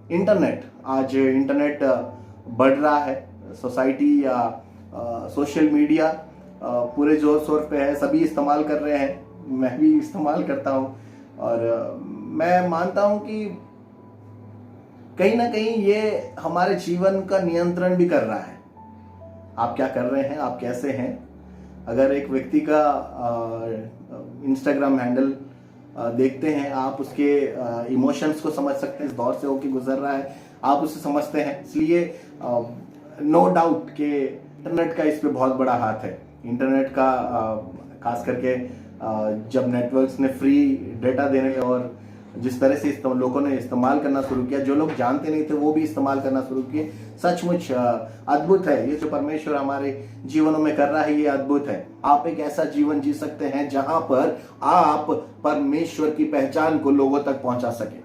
Internet, आज internet बढ़ रहा है। सोसाइटी या सोशल मीडिया पूरे जोर शोर पे है, सभी इस्तेमाल कर रहे हैं, मैं भी इस्तेमाल करता हूँ। और मैं मानता हूँ कि कहीं ना कहीं ये हमारे जीवन का नियंत्रण भी कर रहा है। आप क्या कर रहे हैं, आप कैसे हैं। अगर एक व्यक्ति का इंस्टाग्राम हैंडल देखते हैं, आप उसके इमोशंस को समझ सकते हैं, इस दौर से होकर गुजर रहा है, आप उसे समझते हैं। इसलिए नो डाउट कि इंटरनेट का इस पे बहुत बड़ा हाथ है। इंटरनेट का खास करके जब नेटवर्क्स ने फ्री डेटा देने और जिस तरह से लोगों ने इस्तेमाल करना शुरू किया, जो लोग जानते नहीं थे वो भी इस्तेमाल करना शुरू किए, सचमुच अद्भुत है। ये जो परमेश्वर हमारे जीवनों में कर रहा है, ये अद्भुत है। आप एक ऐसा जीवन जी सकते हैं जहां पर आप परमेश्वर की पहचान को लोगों तक पहुंचा सके।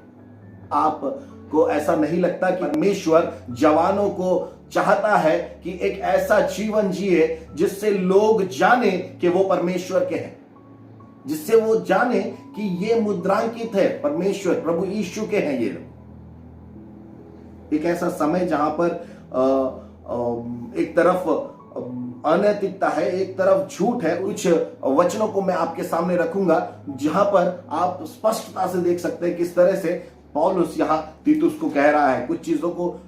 आपको ऐसा नहीं लगता कि परमेश्वर जवानों को चाहता है कि एक ऐसा जीवन जिए जिससे लोग जाने कि वो परमेश्वर के हैं, जिससे वो जाने कि ये मुद्रांकित है, परमेश्वर प्रभु यीशु के हैं। ये एक ऐसा समय जहां पर एक तरफ अनैतिकता है, एक तरफ झूठ है। कुछ वचनों को मैं आपके सामने रखूंगा जहां पर आप स्पष्टता से देख सकते हैं किस तरह से पौलुस यहां तीतुस को कह रहा है। कुछ चीजों को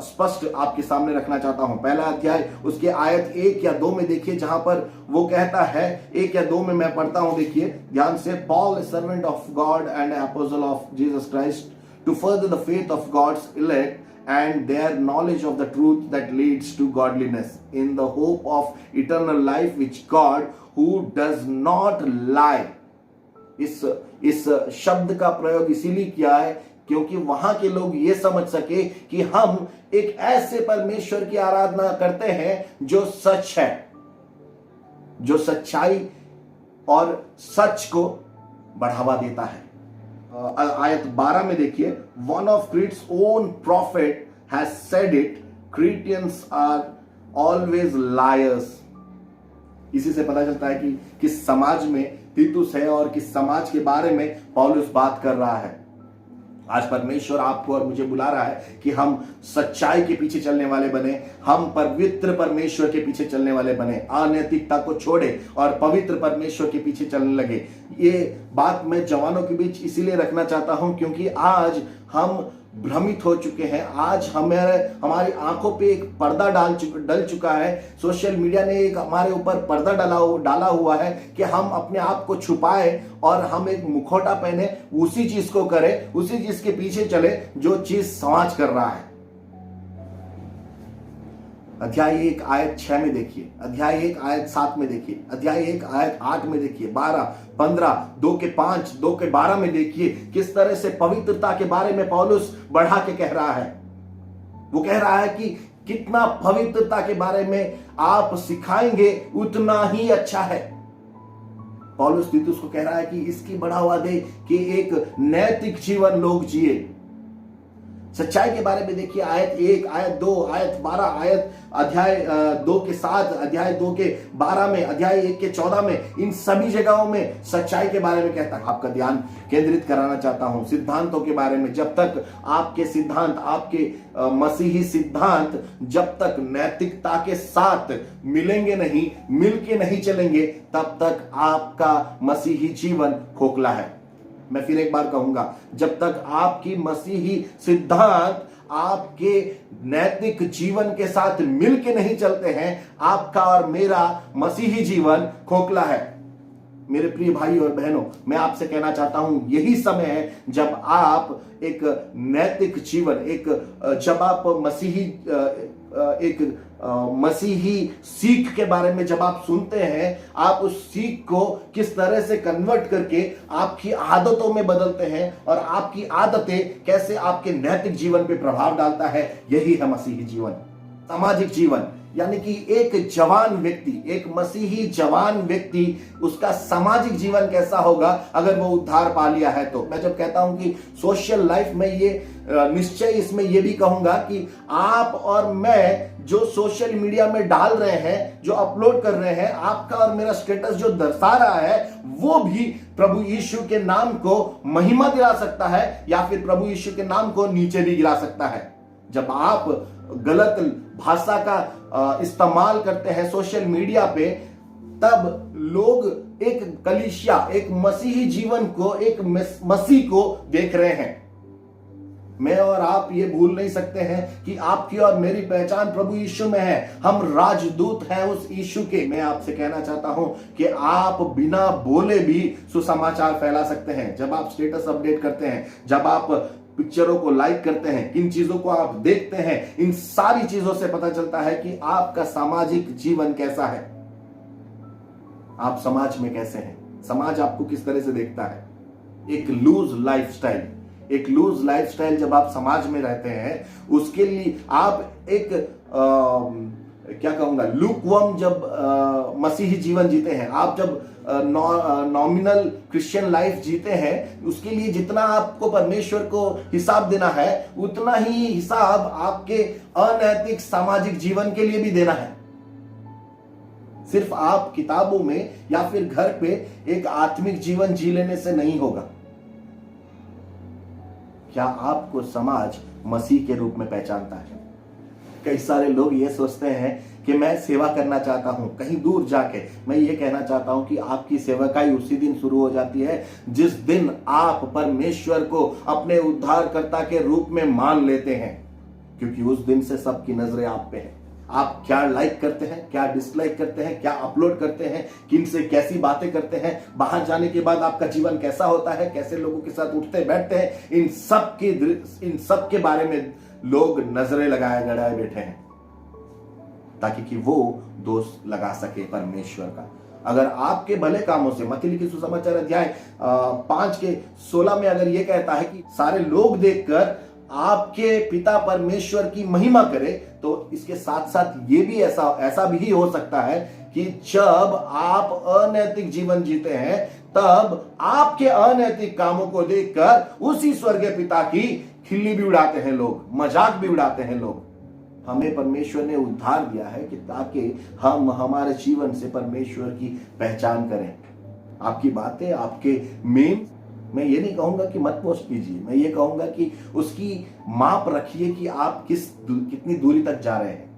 स्पष्ट आपके सामने रखना चाहता हूं। पहला अध्याय उसके आयत 1 या 2 में देखिए, जहां पर वो कहता है, 1 या 2 में मैं पढ़ता हूं, देखिए ध्यान से। Paul, servant of God and apostle of Jesus Christ, to further the faith of God's elect and their knowledge of the truth that leads to godliness, in the hope of eternal life which God who does not lie। इस शब्द का प्रयोग इसीलिए किया है क्योंकि वहां के लोग ये समझ सके कि हम एक ऐसे परमेश्वर की आराधना करते हैं जो सच है, जो सच्चाई और सच को बढ़ावा देता है। आयत 12 में देखिए, one of Crete's own prophet has said it, Christians are always liars. इसी से पता चलता है कि किस समाज में तीतुस है और किस समाज के बारे में पौलुस बात कर रहा है। आज परमेश्वर आपको और मुझे बुला रहा है कि हम सच्चाई के पीछे चलने वाले बने, हम पवित्र परमेश्वर के पीछे चलने वाले बने, अनैतिकता को छोड़े और पवित्र परमेश्वर के पीछे चलने लगे। ये बात मैं जवानों के बीच इसीलिए रखना चाहता हूं क्योंकि आज हम भ्रमित हो चुके हैं। आज हमारी आंखों पे एक पर्दा डल चुका है। सोशल मीडिया ने एक हमारे ऊपर पर्दा डाला हुआ है कि हम अपने आप को छुपाए और हम एक मुखौटा पहने, उसी चीज को करें, उसी चीज के पीछे चले जो चीज समाज कर रहा है। अध्याय 1 आयत 6 में देखिए, अध्याय 1 आयत 7 में देखिए, अध्याय 1 आयत 8 में देखिए, 12, 15, 2 के 5, 2 के 12 में देखिए किस तरह से पवित्रता के बारे में पौलुस बढ़ा के कह रहा है। वो कह रहा है कि कितना पवित्रता के बारे में आप सिखाएंगे उतना ही अच्छा है। पौलुस तीतुस को कह रहा है कि इसकी बढ़ावा दे कि एक नैतिक जीवन लोग जिए। सच्चाई के बारे में देखिए, आयत 1, आयत 2, आयत 12, आयत अध्याय 2 के 7, अध्याय 2 के 12 में, अध्याय 1 के 14 में, इन सभी जगहों में सच्चाई के बारे में कहता है। आपका ध्यान केंद्रित कराना चाहता हूं सिद्धांतों के बारे में। जब तक आपके सिद्धांत, आपके मसीही सिद्धांत जब तक नैतिकता के साथ मिलेंगे नहीं, मिलके नहीं चलेंगे, तब तक आपका मसीही जीवन खोखला है। मैं फिर एक बार कहूंगा, जब तक आपकी मसीही सिद्धांत आपके नैतिक जीवन के साथ मिलके नहीं चलते हैं, आपका और मेरा मसीही जीवन खोखला है। मेरे प्रिय भाई और बहनों, मैं आपसे कहना चाहता हूं, यही समय है जब आप एक नैतिक जीवन, जब आप मसीही सीख के बारे में जब आप सुनते हैं, आप उस सीख को किस तरह से कन्वर्ट करके आपकी आदतों में बदलते हैं और आपकी आदतें कैसे आपके नैतिक जीवन पे प्रभाव डालता है, यही है मसीही जीवन। सामाजिक जीवन यानी कि एक जवान व्यक्ति, एक मसीही जवान व्यक्ति, उसका सामाजिक जीवन कैसा होगा अगर वो उद्धार पा लिया है। तो मैं जब कहता हूं कि सोशल लाइफ में ये निश्चय इसमें ये भी कहूंगा कि आप और मैं जो सोशल मीडिया में डाल रहे हैं, जो अपलोड कर रहे हैं, आपका और मेरा स्टेटस जो दर्शा रहा है, वो भी प्रभु यीशु के नाम को महिमा दिला सकता है या फिर प्रभु यीशु के नाम को नीचे भी गिरा सकता है। जब आप गलत भाषा का इस्तेमाल करते हैं सोशल मीडिया पे, तब लोग एक कलीसिया, एक मसीही जीवन को, एक मसीह को देख रहे हैं। मैं और आप ये भूल नहीं सकते हैं कि आपकी और मेरी पहचान प्रभु यीशु में है। हम राजदूत हैं उस यीशु के। मैं आपसे कहना चाहता हूं कि आप बिना बोले भी सुसमाचार फैला सकते हैं। जब आप स्टेटस अपडेट करते हैं, जब आप पिक्चरों को लाइक करते हैं, किन चीजों को आप देखते हैं, इन सारी चीजों से पता चलता है कि आपका सामाजिक जीवन कैसा है, आप समाज में कैसे हैं, समाज आपको किस तरह से देखता है। एक लूज लाइफस्टाइल जब आप समाज में रहते हैं, उसके लिए आप एक क्या कहूंगा, लूकवर्म जब मसीही जीवन जीते हैं, आप जब नॉमिनल क्रिश्चियन लाइफ जीते हैं, उसके लिए जितना आपको परमेश्वर को हिसाब देना है, उतना ही हिसाब आपके अनैतिक सामाजिक जीवन के लिए भी देना है। सिर्फ आप किताबों में या फिर घर पे एक आत्मिक जीवन जी लेने से नहीं होगा। क्या आपको समाज मसीह के रूप में पहचानता है? कई सारे लोग ये सोचते हैं कि मैं सेवा करना चाहता हूं कहीं दूर जाके। मैं ये कहना चाहता हूं कि आपकी सेवकाई उसी दिन शुरू हो जाती है जिस दिन आप परमेश्वर को अपने उद्धारकर्ता के रूप में मान लेते हैं, क्योंकि उस दिन से सबकी नजरें आप पे हैं। आप क्या लाइक करते हैं, क्या डिसलाइक करते हैं, क्या अपलोड करते हैं, किन से कैसी बातें करते हैं, बाहर जाने के बाद आपका जीवन कैसा होता है, कैसे लोगों के साथ उठते बैठते हैं, इन सब के बारे में लोग नजरें लगाए गड़ाए बैठे हैं, ताकि कि वो दोष लगा सके परमेश्वर का। अगर आपके भले कामों से, मत्ती लिखित सुसमाचार अध्याय 5:16 में अगर ये कहता है कि सारे लोग देखकर आपके पिता परमेश्वर की महिमा करे, तो इसके साथ साथ ये भी ऐसा भी हो सकता है कि जब आप अनैतिक जीवन जीते हैं, तब आपके अनैतिक कामों को देखकर उसी स्वर्गीय पिता की खिल्ली भी उड़ाते हैं लोग, मजाक भी उड़ाते हैं लोग। हमें परमेश्वर ने उद्धार दिया है कि ताकि हम हमारे जीवन से परमेश्वर की पहचान करें। आपकी बातें, आपके मेम, मैं ये नहीं कहूंगा कि मत पोस्ट कीजिए, मैं ये कहूंगा कि उसकी माप रखिए कि आप कितनी दूरी तक जा रहे हैं।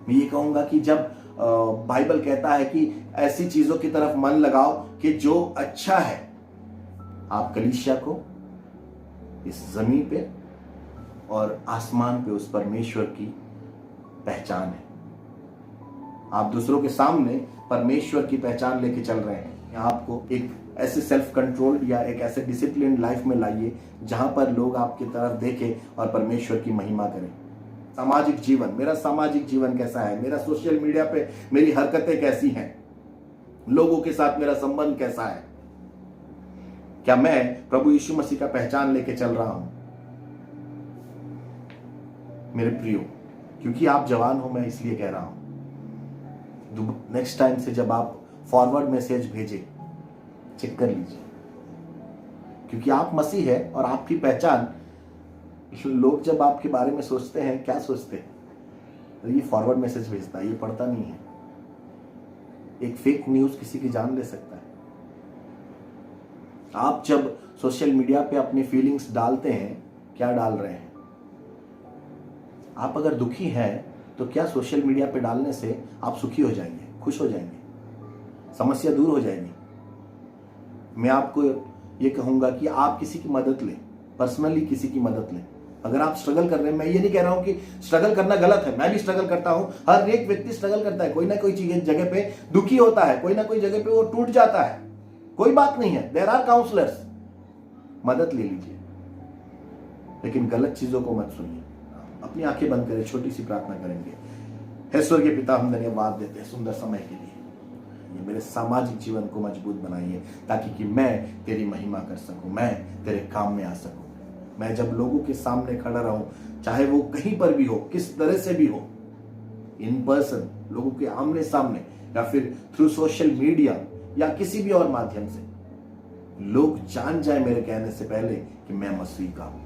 मैं ये कहूंगा कि जब बाइबल कहता है कि ऐसी चीजों की तरफ मन लगाओ कि जो अच्छा है, आप कलीसिया को इस जमीन पे और आसमान पे उस परमेश्वर की पहचान है। आप दूसरों के सामने परमेश्वर की पहचान लेके चल रहे हैं। आपको एक ऐसे सेल्फ कंट्रोल या एक ऐसे डिसिप्लिन लाइफ में लाइए जहां पर लोग आपकी तरफ देखें और परमेश्वर की महिमा करें। सामाजिक जीवन, मेरा सामाजिक जीवन कैसा है, मेरा सोशल मीडिया पे मेरी हरकतें कैसी हैं, लोगों के साथ मेरा संबंध कैसा है, क्या मैं प्रभु यीशु मसीह का पहचान लेके चल रहा हूं? मेरे प्रियो, क्योंकि आप जवान हो मैं इसलिए कह रहा हूं, नेक्स्ट टाइम से जब आप फॉरवर्ड मैसेज भेजें, चेक कर लीजिए, क्योंकि आप मसीह है और आपकी पहचान, लोग जब आपके बारे में सोचते हैं, क्या सोचते हैं? तो ये फॉरवर्ड मैसेज भेजता है, ये पढ़ता नहीं है। एक फेक न्यूज किसी की जान ले सकता है। आप जब सोशल मीडिया पे अपनी फीलिंग्स डालते हैं, क्या डाल रहे हैं? आप अगर दुखी हैं तो क्या सोशल मीडिया पे डालने से आप सुखी हो जाएंगे, खुश हो जाएंगे, समस्या दूर हो जाएगी? मैं आपको ये कहूंगा कि आप किसी की मदद लें, पर्सनली किसी की मदद लें। अगर आप स्ट्रगल कर रहे हैं, मैं ये नहीं कह रहा हूं कि स्ट्रगल करना गलत है, मैं भी स्ट्रगल करता हूं, हर एक व्यक्ति स्ट्रगल करता है, कोई ना कोई चीज जगह पे दुखी होता है, कोई ना कोई जगह पे वो टूट जाता है, कोई बात नहीं है, देयर आर काउंसलर्स, मदद ले लीजिए, लेकिन गलत चीजों को मत सुनिए। अपनी आंखें बंद करें, छोटी सी प्रार्थना करेंगे। हे स्वर्गीय पिता, हम धन्यवाद देते हैं सुंदर समय के लिए। ये मेरे सामाजिक जीवन को मजबूत बनाइए ताकि कि मैं तेरी महिमा कर सकूं, मैं तेरे काम में आ सकूं। मैं जब लोगों के सामने खड़ा रहूं, चाहे वो कहीं पर भी हो, किस तरह से भी हो, इन पर्सन, लोगों के आमने सामने, या फिर थ्रू सोशल मीडिया या किसी भी और माध्यम से लोग जान जाए मेरे कहने से पहले कि मैं मसीह का हूं।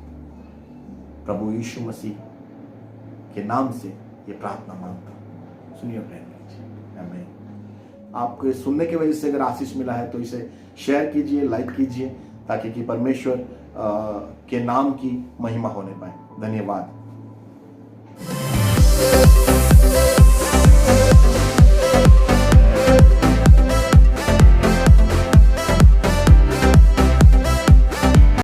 प्रभु यीशु मसीह के नाम से ये प्रार्थना मांगता हूं, सुनिए प्रेम कीजिए। आमीन। आपको सुनने की वजह से अगर आशीष मिला है तो इसे शेयर कीजिए, लाइक कीजिए, ताकि कि परमेश्वर के नाम की महिमा होने पाए। धन्यवाद।